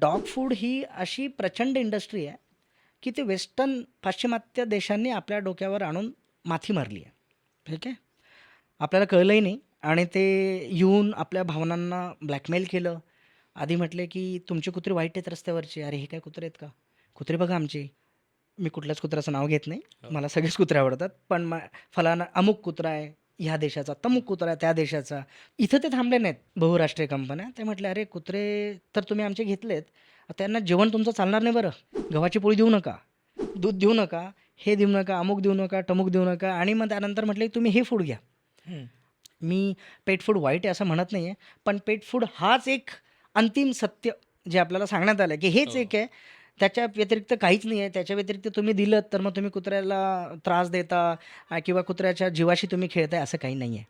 Dog food ही अशी प्रचंड industry आहे, की ती वेस्टर्न पाश्चिमात्य देशांनी आपल्या डोक्यावर आणून माथी मारली आहे. ठीक आहे. आपल्याला कळलंही नाही आणि ते येऊन आपल्या भावनांना ब्लॅकमेल केलं. आधी म्हटले, की "तुमची कुत्री वाईट आहेत रस्त्यावरची." अरे, हे काय कुत्रे आहेत का? कुत्रे बघा आमचे. मी कुठल्याच कुत्र्याचं नाव घेत नाही. हो. मला सगळेच कुत्रे आवडतात. पण फलाना अमुक कुत्रा आहे ह्या देशाचा, हं. तमुक कुत्रा आहे त्या देशाचा. इथं ते थांबले नाहीत बहुराष्ट्रीय कंपन्या. ते म्हटले, "अरे, कुत्रे तर तुम्ही आमचे घेतलेत. त्यांना जेवण तुमचं चालणार नाही बरं. गव्हाची पोळी देऊ नका, दूध देऊ नका, हे देऊ नका, अमुक देऊ नका, टमुक देऊ नका." आणि मग त्यानंतर म्हटले, "तुम्ही हे फूड घ्या." हं. मी पेट फूड वाईट आहे असं म्हणत नाहीये. पण पेट फूड हाच एक अंतिम सत्य जे आपल्याला सांगण्यात आलं, की हेच हो. एक आहे. त्याच्या व्यतिरिक्त काहीच नाही आहे. त्याच्या व्यतिरिक्त तुम्ही दिलत तर मग तुम्ही कुत्र्याला त्रास देता किंवा कुत्र्याच्या जीवाशी तुम्ही खेळताय असं काही नाहीये.